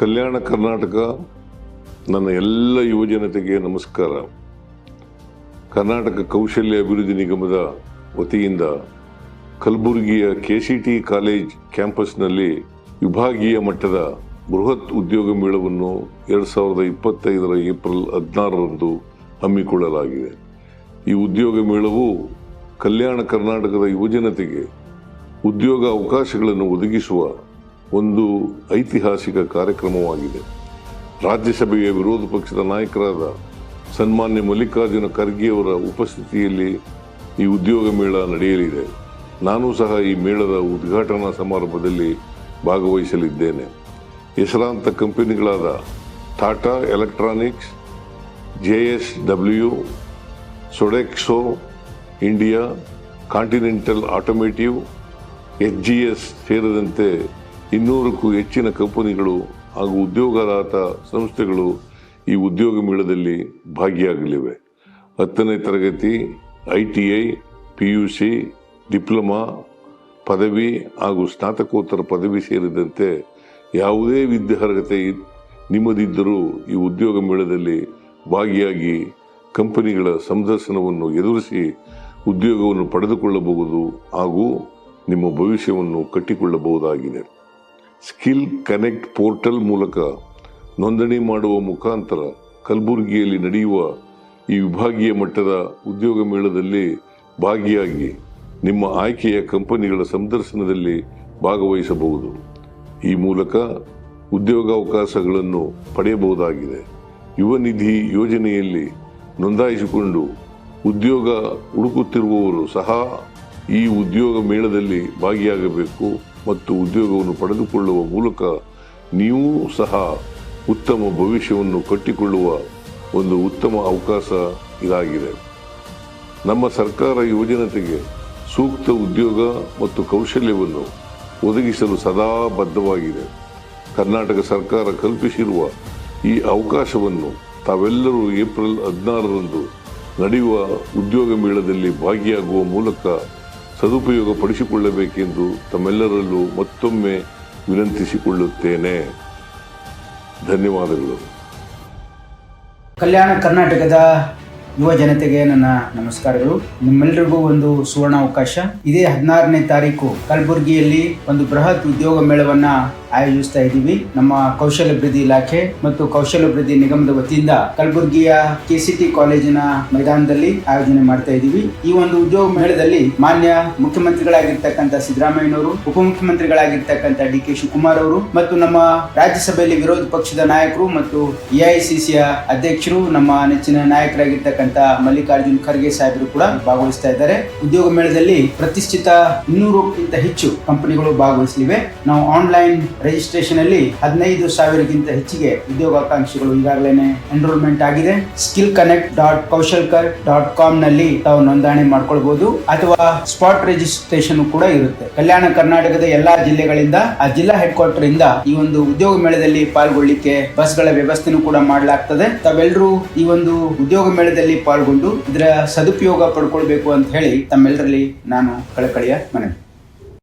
ಕಲ್ಯಾಣ ಕರ್ನಾಟಕ ನನ್ನ ಎಲ್ಲ ಯುವಜನತೆಗೆ ನಮಸ್ಕಾರ. ಕರ್ನಾಟಕ ಕೌಶಲ್ಯ ಅಭಿವೃದ್ಧಿ ನಿಗಮದ ವತಿಯಿಂದ ಕಲಬುರಗಿಯ ಕೆಸಿಟಿ ಕಾಲೇಜ್ ಕ್ಯಾಂಪಸ್ನಲ್ಲಿ ವಿಭಾಗೀಯ ಮಟ್ಟದ ಬೃಹತ್ ಉದ್ಯೋಗ ಮೇಳವನ್ನು 2025 ಏಪ್ರಿಲ್ 16ರಂದು ಹಮ್ಮಿಕೊಳ್ಳಲಾಗಿದೆ. ಈ ಉದ್ಯೋಗ ಮೇಳವು ಕಲ್ಯಾಣ ಕರ್ನಾಟಕದ ಯುವಜನತೆಗೆ ಉದ್ಯೋಗ ಅವಕಾಶಗಳನ್ನು ಒದಗಿಸುವ ಒಂದು ಐತಿಹಾಸಿಕ ಕಾರ್ಯಕ್ರಮವಾಗಿದೆ. ರಾಜ್ಯಸಭೆಯ ವಿರೋಧ ಪಕ್ಷದ ನಾಯಕರಾದ ಸನ್ಮಾನ್ಯ ಮಲ್ಲಿಕಾರ್ಜುನ ಖರ್ಗೆಯವರ ಉಪಸ್ಥಿತಿಯಲ್ಲಿ ಈ ಉದ್ಯೋಗ ಮೇಳ ನಡೆಯಲಿದೆ. ನಾನು ಸಹ ಈ ಮೇಳದ ಉದ್ಘಾಟನಾ ಸಮಾರಂಭದಲ್ಲಿ ಭಾಗವಹಿಸಲಿದ್ದೇನೆ. ಹೆಸರಾಂತ ಕಂಪನಿಗಳಾದ Tata Electronics, JSW, Sodexo India, Continental Automotive, HGS ಸೇರಿದಂತೆ 200ಕ್ಕೂ ಹೆಚ್ಚಿನ ಕಂಪನಿಗಳು ಹಾಗೂ ಉದ್ಯೋಗದಾತ ಸಂಸ್ಥೆಗಳು ಈ ಉದ್ಯೋಗ ಮೇಳದಲ್ಲಿ ಭಾಗಿಯಾಗಲಿವೆ. 10ನೇ ತರಗತಿ, ITI, PUC, ಡಿಪ್ಲೊಮಾ, ಪದವಿ ಹಾಗೂ ಸ್ನಾತಕೋತ್ತರ ಪದವಿ ಸೇರಿದಂತೆ ಯಾವುದೇ ವಿದ್ಯಾರ್ಹತೆ ನಿಮ್ಮದಿದ್ದರೂ ಈ ಉದ್ಯೋಗ ಮೇಳದಲ್ಲಿ ಭಾಗಿಯಾಗಿ ಕಂಪನಿಗಳ ಸಂದರ್ಶನವನ್ನು ಎದುರಿಸಿ ಉದ್ಯೋಗವನ್ನು ಪಡೆದುಕೊಳ್ಳಬಹುದು ಹಾಗೂ ನಿಮ್ಮ ಭವಿಷ್ಯವನ್ನು ಕಟ್ಟಿಕೊಳ್ಳಬಹುದಾಗಿದೆ. ಸ್ಕಿಲ್ ಕನೆಕ್ಟ್ ಪೋರ್ಟಲ್ ಮೂಲಕ ನೋಂದಣಿ ಮಾಡುವ ಮುಖಾಂತರ ಕಲಬುರಗಿಯಲ್ಲಿ ನಡೆಯುವ ಈ ವಿಭಾಗೀಯ ಮಟ್ಟದ ಉದ್ಯೋಗ ಮೇಳದಲ್ಲಿ ಭಾಗಿಯಾಗಿ ನಿಮ್ಮ ಆಯ್ಕೆಯ ಕಂಪನಿಗಳ ಸಂದರ್ಶನದಲ್ಲಿ ಭಾಗವಹಿಸಬಹುದು. ಈ ಮೂಲಕ ಉದ್ಯೋಗಾವಕಾಶಗಳನ್ನು ಪಡೆಯಬಹುದಾಗಿದೆ. ಯುವ ನಿಧಿ ಯೋಜನೆಯಲ್ಲಿ ನೋಂದಾಯಿಸಿಕೊಂಡು ಉದ್ಯೋಗ ಹುಡುಕುತ್ತಿರುವವರು ಸಹ ಈ ಉದ್ಯೋಗ ಮೇಳದಲ್ಲಿ ಭಾಗಿಯಾಗಬೇಕು ಮತ್ತು ಉದ್ಯೋಗವನ್ನು ಪಡೆದುಕೊಳ್ಳುವ ಮೂಲಕ ನೀವು ಸಹ ಉತ್ತಮ ಭವಿಷ್ಯವನ್ನು ಕಟ್ಟಿಕೊಳ್ಳುವ ಒಂದು ಉತ್ತಮ ಅವಕಾಶ ಇದಾಗಿದೆ. ನಮ್ಮ ಸರ್ಕಾರ ಯುವಜನತೆಗೆ ಸೂಕ್ತ ಉದ್ಯೋಗ ಮತ್ತು ಕೌಶಲ್ಯವನ್ನು ಒದಗಿಸಲು ಸದಾ ಬದ್ಧವಾಗಿದೆ. ಕರ್ನಾಟಕ ಸರ್ಕಾರ ಕಲ್ಪಿಸಿರುವ ಈ ಅವಕಾಶವನ್ನು ತಾವೆಲ್ಲರೂ ಏಪ್ರಿಲ್ 16ರಂದು ನಡೆಯುವ ಉದ್ಯೋಗ ಮೇಳದಲ್ಲಿ ಭಾಗಿಯಾಗುವ ಮೂಲಕ ಸದುಪಯೋಗ ಪಡಿಸಿಕೊಳ್ಳಬೇಕೆಂದು ತಮ್ಮೆಲ್ಲರಲ್ಲೂ ಮತ್ತೊಮ್ಮೆ ವಿನಂತಿಸಿಕೊಳ್ಳುತ್ತೇನೆ. ಧನ್ಯವಾದಗಳು. ಕಲ್ಯಾಣ ಕರ್ನಾಟಕದ ಯುವ ಜನತೆಗೆ ನನ್ನ ನಮಸ್ಕಾರಗಳು. ನಿಮ್ಮೆಲ್ಲರಿಗೂ ಒಂದು ಸುವರ್ಣ ಅವಕಾಶ. ಇದೇ 16ನೇ ತಾರೀಕು ಕಲಬುರಗಿಯಲ್ಲಿ ಒಂದು ಬೃಹತ್ ಉದ್ಯೋಗ ಮೇಳವನ್ನ ಆಯೋಜಿಸ್ತಾ ಇದ್ದೀವಿ. ನಮ್ಮ ಕೌಶಲ್ಯಾಭಿವೃದ್ಧಿ ಇಲಾಖೆ ಮತ್ತು ಕೌಶಲ್ಯಾಭಿವೃದ್ಧಿ ನಿಗಮದ ವತಿಯಿಂದ ಕಲಬುರಗಿಯ KCT ಕಾಲೇಜಿನ ಮೈದಾನದಲ್ಲಿ ಆಯೋಜನೆ ಮಾಡ್ತಾ ಇದ್ದೀವಿ. ಈ ಒಂದು ಉದ್ಯೋಗ ಮೇಳದಲ್ಲಿ ಮಾನ್ಯ ಮುಖ್ಯಮಂತ್ರಿಗಳಾಗಿರ್ತಕ್ಕಂಥ ಸಿದ್ದರಾಮಯ್ಯನವರು, ಉಪಮುಖ್ಯಮಂತ್ರಿಗಳಾಗಿರ್ತಕ್ಕಂಥ DK ಶಿವಕುಮಾರ್ ಅವರು ಮತ್ತು ನಮ್ಮ ರಾಜ್ಯಸಭೆಯಲ್ಲಿ ವಿರೋಧ ಪಕ್ಷದ ನಾಯಕರು ಮತ್ತು AICCಯ ಅಧ್ಯಕ್ಷರು, ನಮ್ಮ ನೆಚ್ಚಿನ ನಾಯಕರಾಗಿರ್ತಕ್ಕಂಥ ಮಲ್ಲಿಕಾರ್ಜುನ ಖರ್ಗೆ ಸಾಹೇಬರು ಕೂಡ ಭಾಗವಹಿಸ್ತಾ ಇದ್ದಾರೆ. ಉದ್ಯೋಗ ಮೇಳದಲ್ಲಿ ಪ್ರತಿಷ್ಠಿತ 200ಕ್ಕಿಂತ ಹೆಚ್ಚು ಕಂಪನಿಗಳು ಭಾಗವಹಿಸಲಿವೆ. ನಾವು ಆನ್ಲೈನ್ ರಿಜಿಸ್ಟ್ರೇಷನ್ ಅಲ್ಲಿ 15,000ಗಿಂತ ಹೆಚ್ಚಿಗೆ ಉದ್ಯೋಗಾಕಾಂಕ್ಷಿಗಳು ಈಗಾಗಲೇ ಎನ್ರೋಲ್ಮೆಂಟ್ ಆಗಿದೆ. skillconnect.kaushalkar.com ನಲ್ಲಿ ತಾವು ನೋಂದಣಿ ಮಾಡ್ಕೊಳ್ಬಹುದು ಅಥವಾ ಸ್ಪಾಟ್ ರಿಜಿಸ್ಟ್ರೇಷನ್ ಕೂಡ ಇರುತ್ತೆ. ಕಲ್ಯಾಣ ಕರ್ನಾಟಕದ ಎಲ್ಲಾ ಜಿಲ್ಲೆಗಳಿಂದ ಆ ಜಿಲ್ಲಾ ಹೆಡ್ ಕ್ವಾರ್ಟರ್ ಇಂದ ಈ ಒಂದು ಉದ್ಯೋಗ ಮೇಳದಲ್ಲಿ ಪಾಲ್ಗೊಳ್ಳಿಕ್ಕೆ ಬಸ್ಗಳ ವ್ಯವಸ್ಥೆನೂ ಕೂಡ ಮಾಡಲಾಗ್ತದೆ. ತಾವೆಲ್ಲರೂ ಈ ಒಂದು ಉದ್ಯೋಗ ಮೇಳದಲ್ಲಿ ಪಾಲ್ಗೊಂಡು ಇದರ ಸದುಪಯೋಗ ಪಡ್ಕೊಳ್ಬೇಕು ಅಂತ ಹೇಳಿ ತಮ್ಮೆಲ್ಲರಲ್ಲಿ ನಾನು ಕಳಕಳಿಯ ಮನವಿ.